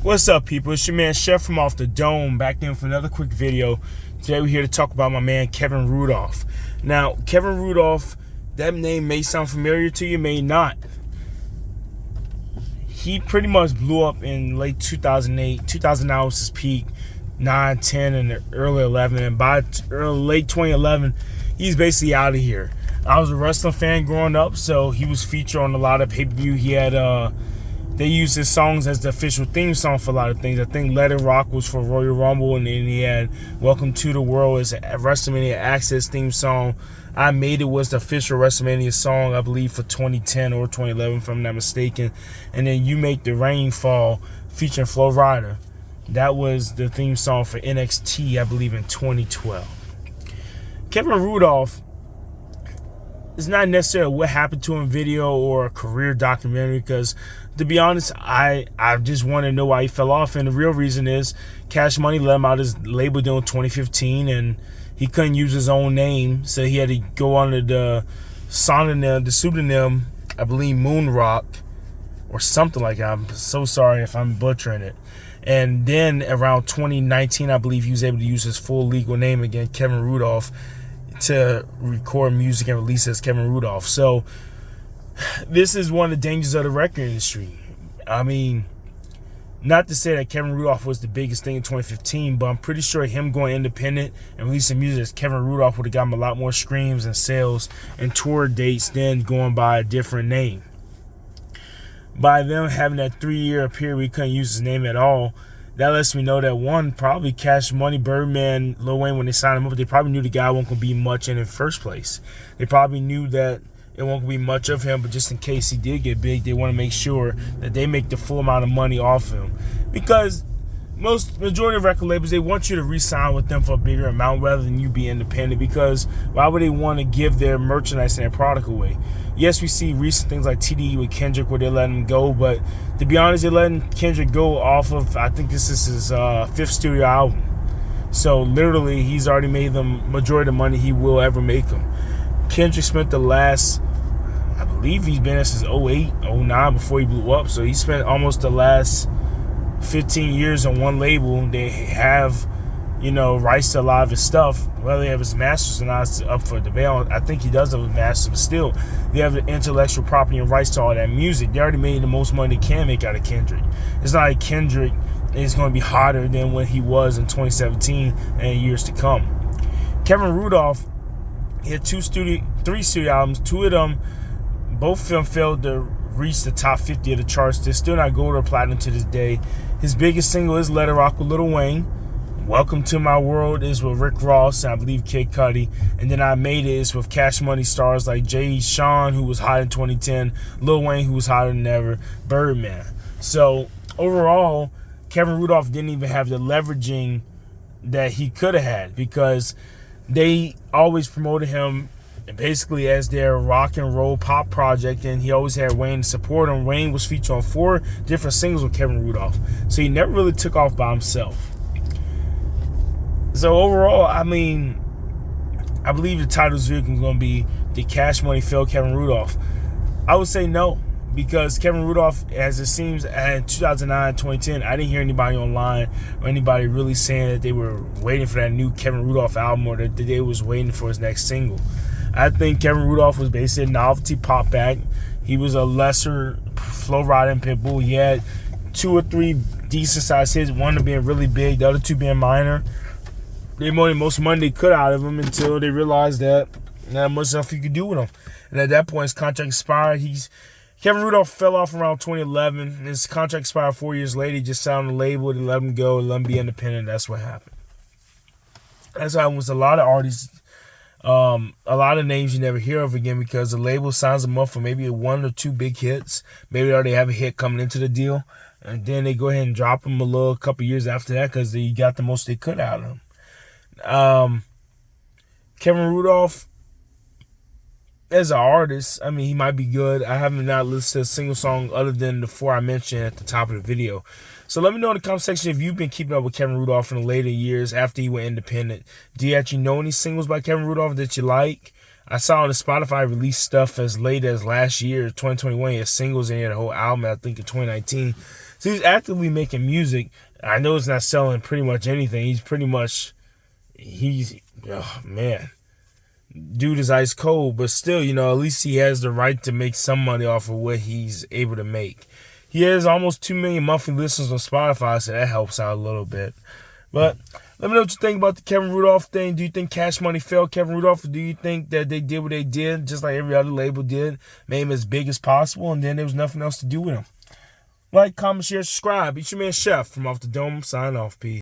What's up, people? It's your man Chef from Off the Dome back in for another quick video. Today we're here to talk about my man Kevin Rudolph. Now, Kevin Rudolph, that name may sound familiar to you, may not. He pretty much blew up in late 2008. 2009 was his peak, 9, 10, and the early 11. And by late 2011, he's basically out of here. I was a wrestling fan growing up, so he was featured on a lot of pay-per-view. He had they used his songs as the official theme song for a lot of things. I think Let It Rock was for Royal Rumble, and then he had Welcome to the World as a WrestleMania Access theme song. I Made It was the official WrestleMania song, I believe, for 2010 or 2011, if I'm not mistaken. And then You Make the Rain Fall, featuring Flo Rida. That was the theme song for NXT, I believe, in 2012. Kevin Rudolph is not necessarily what happened to him video or a career documentary, because to be honest, I just want to know why he fell off. And the real reason is Cash Money let him out his label deal in 2015, and he couldn't use his own name, so he had to go under the pseudonym, I believe Moon Rock or something like that. I'm so sorry if I'm butchering it. And then around 2019, I believe he was able to use his full legal name again, Kevin Rudolph, to record music and release as Kevin Rudolph. So this is one of the dangers of the record industry. I mean, not to say that Kevin Rudolph was the biggest thing in 2015, but I'm pretty sure him going independent and releasing music as Kevin Rudolph would have gotten a lot more streams and sales and tour dates than going by a different name. By them having that 3-year period we couldn't use his name at all, that lets me know that, one, probably Cash Money, Birdman, Lil Wayne, when they signed him up, they probably knew the guy wasn't going to be much in the first place. They probably knew that it won't be much of him, but just in case he did get big, they want to make sure that they make the full amount of money off him. Because majority of record labels, they want you to re-sign with them for a bigger amount rather than you be independent, because why would they want to give their merchandise and their product away? Yes, we see recent things like TDE with Kendrick where they're letting him go, but to be honest, they're letting Kendrick go off of, I think this is his 5th studio album. So literally, he's already made the majority of the money he will ever make him. Kendrick spent the last, I believe he's been there since 08, 09 before he blew up. So he spent almost the last 15 years on one label. They have, rights to a lot of his stuff. Whether they have his masters or not, it's up for debate. I think he does have his masters, but still, they have the intellectual property and rights to all that music. They already made the most money they can make out of Kendrick. It's not like Kendrick is going to be hotter than what he was in 2017 and years to come. Kevin Rudolph, he had 3 studio albums. 2 of them, both of them failed to reach the top 50 of the charts. They're still not gold or platinum to this day. His biggest single is Let It Rock with Lil Wayne. Welcome to My World is with Rick Ross and I believe Kid Cudi. And then I Made It is with Cash Money stars like Jay Sean, who was hot in 2010, Lil Wayne, who was hotter than ever, Birdman. So overall, Kevin Rudolph didn't even have the leveraging that he could have had, because they always promoted him basically as their rock and roll pop project, and he always had Wayne to support him. Wayne was featured on 4 different singles with Kevin Rudolph, so he never really took off by himself. So overall, I mean, I believe the title's video is going to be Did Cash Money Fail Kevin Rudolph? I would say no, because Kevin Rudolph, as it seems, in 2009, 2010, I didn't hear anybody online or anybody really saying that they were waiting for that new Kevin Rudolph album or that they was waiting for his next single. I think Kevin Rudolph was basically a novelty pop act. He was a lesser Flo Rida and Pitbull. He had 2 or 3 decent sized hits, one of being really big, the other 2 being minor. They made the most money they could out of him until they realized that not much stuff you could do with him. And at that point, his contract expired. Kevin Rudolph fell off around 2011. His contract expired 4 years later. He just signed a label. They let him go, let him be independent. That's what happened. That's why it was a lot of artists, a lot of names you never hear of again, because the label signs them up for maybe 1 or 2 big hits. Maybe they already have a hit coming into the deal, and then they go ahead and drop them a couple years after that because they got the most they could out of them. Kevin Rudolph, as an artist, I mean, he might be good. I haven't not listened to a single song other than the 4 I mentioned at the top of the video. So let me know in the comment section if you've been keeping up with Kevin Rudolph in the later years after he went independent. Do you actually know any singles by Kevin Rudolph that you like? I saw on the Spotify release stuff as late as last year, 2021, he had singles and he had a whole album, I think, in 2019. So he's actively making music. I know it's not selling pretty much anything. Oh man, dude is ice cold, but still, at least he has the right to make some money off of what he's able to make. He has almost 2 million monthly listeners on Spotify, so that helps out a little bit. But let me know what you think about the Kevin Rudolph thing. Do you think Cash Money failed Kevin Rudolph, or do you think that they did what they did, just like every other label did, made him as big as possible, and then there was nothing else to do with him? Like, comment, share, subscribe. It's your man Chef from Off the Dome. Sign off. Peace.